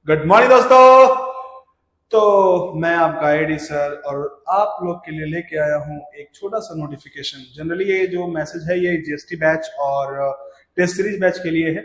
Good morning दोस्तों। तो मैं आपका एडी सर और आप लोग के लिए लेके आया हूं एक छोटा सा नोटिफिकेशन। जनरली ये जो मैसेज है ये जीएसटी बैच और टेस्ट सीरीज बैच के लिए है।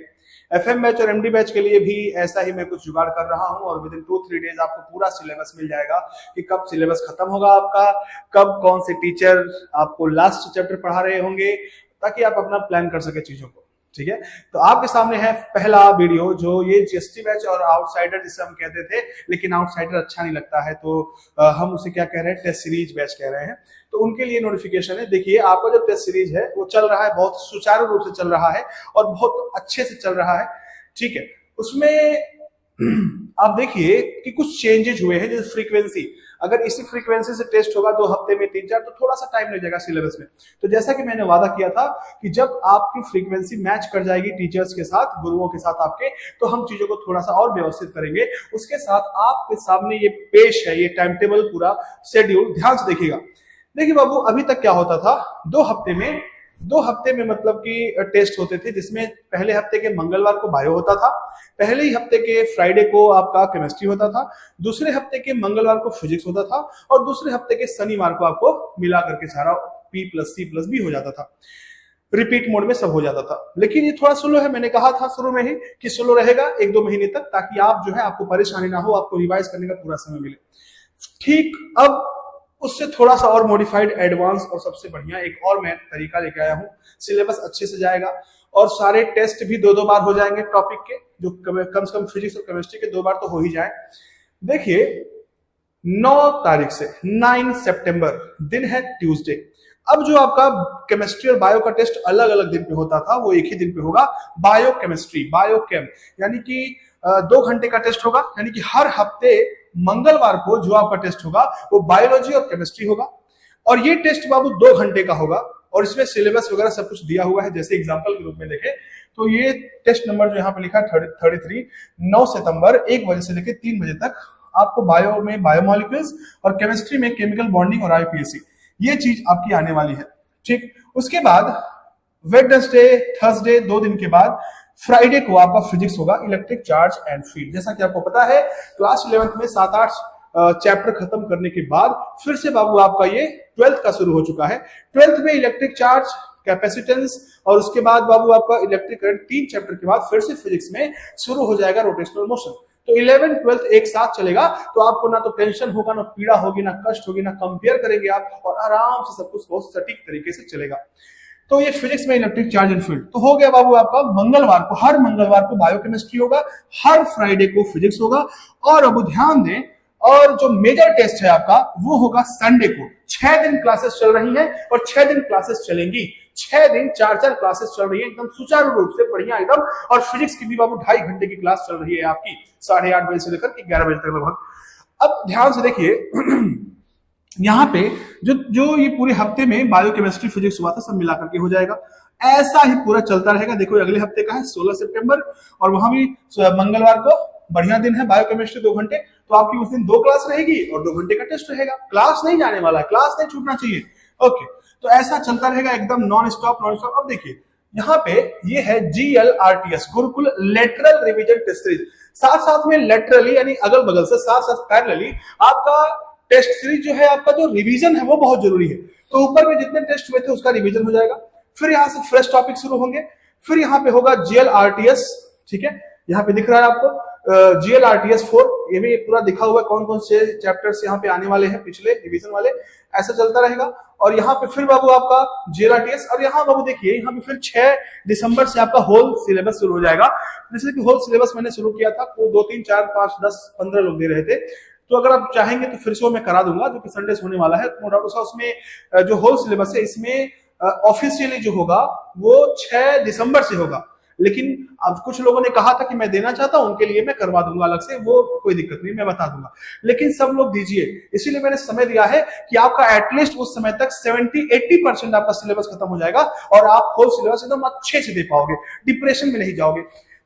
एफएम बैच और एमडी बैच के लिए भी ऐसा ही मैं कुछ जुगाड़ कर रहा हूं और विद इन 2-3 डेज आपको पूरा सिलेबस मिल जाएगा कि कब सिलेबस खत्म होगा आपका, कब कौन से टीचर आपको लास्ट चैप्टर पढ़ा रहे होंगे, ताकि आप अपना प्लान कर सके चीजों को। ठीक है, तो आपके सामने है पहला वीडियो जो ये जीएसटी बैच और आउटसाइडर जिसे हम कहते थे, लेकिन आउटसाइडर अच्छा नहीं लगता है तो हम उसे क्या कह रहे हैं, टेस्ट सीरीज बैच कह रहे हैं। तो उनके लिए नोटिफिकेशन है। देखिए आपका जो टेस्ट सीरीज है वो चल रहा है, बहुत सुचारू रूप से चल रहा है और बहुत अच्छे से चल रहा है। ठीक है, उसमें आप देखिए कि कुछ चेंजेस हुए हैं। जैसे फ्रीक्वेंसी, अगर इसी फ्रीक्वेंसी से टेस्ट होगा 2 हफ्ते में 3-4 तो थोड़ा सा टाइम लग जाएगा सिलेबस में। तो जैसा कि मैंने वादा किया था कि जब आपकी फ्रीक्वेंसी मैच कर जाएगी टीचर्स के साथ, गुरुओं के साथ आपके, तो हम चीजों को थोड़ा सा और व्यवस्थित करेंगे। उसके साथ आपके सामने ये पेश है, ये टाइम टेबल पूरा शेड्यूल, ध्यान से देखिएगा। देखिए बाबू, अभी तक क्या होता था, 2 हफ्ते में मतलब कि टेस्ट होते थे, जिसमें पहले हफ्ते के मंगलवार को बायो होता था, पहले ही हफ्ते के फ्राइडे को आपका केमिस्ट्री होता था, दूसरे हफ्ते के मंगलवार को फिजिक्स होता था और दूसरे हफ्ते के शनिवार को आपको मिला करके सारा P+C+ भी हो जाता था। रिपीट मोड में सब हो जाता था। लेकिन ये थोड़ा स्लो है, मैंने कहा था शुरू में ही कि स्लो रहेगा 1-2 महीने तक, ताकि आप जो है आपको परेशानी ना हो, आपको रिवाइज करने का पूरा समय मिले। ठीक, अब उससे थोड़ा सा और मॉडिफाइड, एडवांस और सबसे बढ़िया एक और मैं तरीका लेके आया हूं। सिलेबस अच्छे से जाएगा और सारे टेस्ट भी 2-2 बार हो जाएंगे टॉपिक के, जो कम से कम फिजिक्स और केमिस्ट्री के 2 बार तो हो ही जाए। देखिए 9 तारीख से 9 सितंबर दिन है ट्यूसडे। अब जो आपका केमिस्ट्री और बायो का टेस्ट अलग अलग दिन पे होता था, वो एक ही दिन पे होगा। बायो केमिस्ट्री, बायो केम, यानी कि 2 घंटे का टेस्ट होगा। यानी कि हर हफ्ते मंगलवार को जो आपका टेस्ट होगा वो बायोलॉजी और केमिस्ट्री होगा और ये टेस्ट बाबू 2 घंटे का होगा और इसमें सिलेबस वगैरह सब कुछ दिया हुआ है। जैसे एग्जांपल के रूप में देखें तो ये टेस्ट नंबर जो यहाँ पे लिखा है 33, 9 सितंबर 1 बजे से लेकर 3 बजे तक आपको बायो में बायोमोलिक्यूल्स और केमिस्ट्री में केमिकल बॉन्डिंग और आईपीएसी, ये चीज आपकी आने वाली है। ठीक, उसके बाद वेडनेसडे, थर्सडे, 2 दिन के बाद फ्राइडे को आपका फिजिक्स होगा, इलेक्ट्रिक चार्ज एंड फील्ड। जैसा कि आपको पता है क्लास 11th में 7-8 चैप्टर खत्म करने के बाद फिर से बाबू आपका ये 12th का शुरू हो चुका है। 12th में इलेक्ट्रिक चार्ज, कैपेसिटेंस और उसके बाद बाबू आपका इलेक्ट्रिक करंट, 3 चैप्टर के बाद फिर से फिजिक्स में शुरू हो जाएगा रोटेशनल मोशन। तो 11th 12th एक साथ चलेगा, तो आपको ना तो टेंशन होगा, ना पीड़ा होगी, ना कष्ट होगी, ना कंपेयर करेंगे आप, और आराम से सब कुछ बहुत सटीक तरीके से चलेगा। तो ये फिजिक्स में इलेक्ट्रिक चार्ज एंड फील्ड तो हो गया बाबू आपका। मंगलवार को, हर मंगलवार को बायोकेमिस्ट्री होगा, हर फ्राइडे को फिजिक्स होगा। और अब ध्यान दें, और जो मेजर टेस्ट है आपका वो होगा संडे को। 6 दिन क्लासेस चल रही हैं और 6 दिन क्लासेस चलेंगी। 6 दिन 4-4 क्लासेस चल रही है, एकदम सुचारू रूप से, बढ़िया एकदम। और फिजिक्स की भी बाबू 2.5 घंटे की क्लास चल रही है आपकी, 8:30 बजे से लेकर 11 बजे तक लगभग। अब ध्यान से देखिए यहाँ पे जो ये पूरे हफ्ते में बायोकेमिस्ट्री फिजिक्स हुआ था सब मिला करके हो जाएगा। ऐसा ही पूरा चलता रहेगा। देखो अगले हफ्ते का है 16 सितंबर और वहां भी मंगलवार को बढ़िया दिन है, बायोकेमिस्ट्री 2 घंटे, तो आपकी उस दिन 2 क्लास रहेगी और 2 घंटे का टेस्ट रहेगा। क्लास नहीं जाने वाला है, क्लास नहीं छूटना चाहिए। ओके, तो ऐसा चलता रहेगा एकदम नॉन स्टॉप। अब देखिए यहाँ पे ये है GLRTS, Gurukul lateral revision test series. साथ साथ में लेटरली यानी अगल बगल से, साथ साथ पैरेलली आपका टेस्ट सीरीज जो है, आपका जो रिवीजन है वो बहुत जरूरी है। तो ऊपर में जितने टेस्ट हुए थे उसका रिवीजन हो जाएगा, फिर यहाँ से फ्रेश टॉपिक शुरू होंगे, फिर यहाँ पे होगा GLRTS। ठीक है, यहाँ पे दिख रहा है आपको GLRTS 4, ये भी पूरा दिखा हुआ है कौन कौन से चैप्टर्स यहाँ पे आने वाले हैं, पिछले रिवीजन वाले। ऐसा चलता रहेगा। और यहाँ पे फिर बाबू आपका GLRTS, और यहाँ बाबू देखिए यहाँ पे फिर 6 दिसंबर से आपका होल सिलेबस शुरू हो जाएगा। जैसे कि होल सिलेबस मैंने शुरू किया था, वो 2, 3, 4, 5, 10, 15 लोग दे रहे थे। तो अगर आप चाहेंगे तो फिर से वो मैं करा दूंगा, जो कि संडे होने वाला है। नो डाउट उसमें जो होल सिलेबस है इसमें ऑफिशियली जो होगा वो 6 दिसंबर से होगा। लेकिन अब कुछ लोगों ने कहा था कि मैं देना चाहता हूं, उनके लिए मैं करवा दूंगा अलग से, वो कोई दिक्कत नहीं, मैं बता दूंगा। लेकिन सब लोग दीजिए, इसीलिए मैंने समय दिया है कि आपका एटलीस्ट उस समय तक 70-80% आपका सिलेबस खत्म हो जाएगा और आप होल सिलेबस एकदम अच्छे से दे पाओगे, डिप्रेशन में नहीं जाओगे।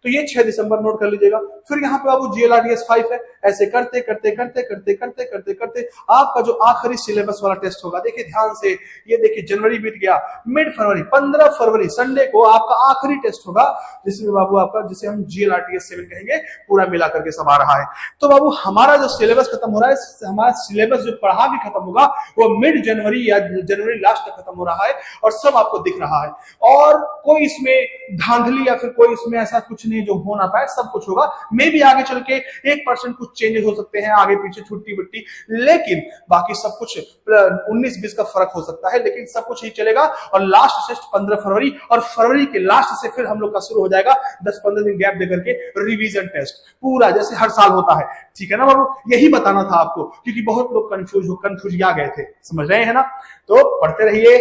तो ये 6 दिसंबर नोट कर लीजिएगा। फिर यहाँ पे बाबू GLRDS 5 है। ऐसे करते करते करते करते करते करते करते आपका जो आखिरी सिलेबस वाला टेस्ट होगा, देखिए ध्यान से, ये देखिए जनवरी बीत गया, मिड फरवरी 15 फरवरी संडे को आपका आखिरी टेस्ट होगा, जिसमें बाबू आपका, जिसे हम GLRDS 7 कहेंगे, पूरा मिला करके सब आ रहा है। तो बाबू हमारा जो सिलेबस खत्म हो रहा है, हमारा सिलेबस जो पढ़ा भी खत्म होगा वो मिड जनवरी या जनवरी लास्ट तक खत्म हो रहा है और सब आपको दिख रहा है। और कोई इसमें धांधली या फिर कोई इसमें ऐसा कुछ नहीं जो हो ना पाए, सब कुछ होगा। मे भी आगे चल के 1% कुछ चेंजेस हो सकते हैं, आगे पीछे छुट्टी बुट्टी, लेकिन बाकी सब कुछ 19-20 का फर्क हो सकता है, लेकिन सब कुछ ही चलेगा। और लास्ट टेस्ट 15 फरवरी, और फरवरी के लास्ट से फिर हम लोग का शुरू हो जाएगा 10-15 दिन गैप देकर के रिवीजन टेस्ट, पूरा जैसे हर साल होता है। ठीक है ना बाबू, यही बताना था आपको, क्योंकि बहुत लोग कंफ्यूज आ गए थे, समझ रहे हैं ना। तो पढ़ते रहिए,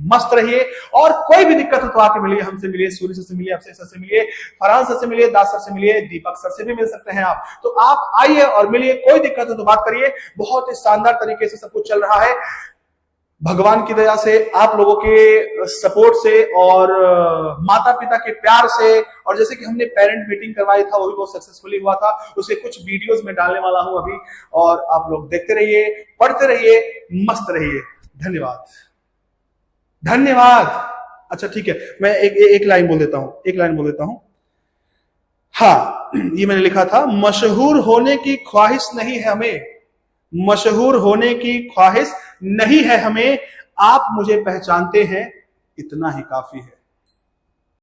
मस्त रहिए, और कोई भी दिक्कत हो तो आके मिलिए, हमसे मिलिए, सूर्य सर से मिलिए, अफसर सर से मिलिए, फरहान सर से मिलिए, दास सर से मिलिए, दीपक सर से भी मिल सकते हैं आप। तो आप आइए और मिलिए, कोई दिक्कत हो तो बात करिए। बहुत ही शानदार तरीके से सब कुछ चल रहा है, भगवान की दया से, आप लोगों के सपोर्ट से, और माता पिता के प्यार से, और जैसे कि हमने पेरेंट मीटिंग करवाई था वो भी बहुत सक्सेसफुली हुआ था, उसके कुछ वीडियोस में डालने वाला हूं अभी, और आप लोग देखते रहिए, पढ़ते रहिए, मस्त रहिए। धन्यवाद, धन्यवाद। अच्छा ठीक है, मैं एक लाइन बोल देता हूं। हाँ, ये मैंने लिखा था, मशहूर होने की ख्वाहिश नहीं है हमें, मशहूर होने की ख्वाहिश नहीं है हमें, आप मुझे पहचानते हैं, इतना ही काफी है।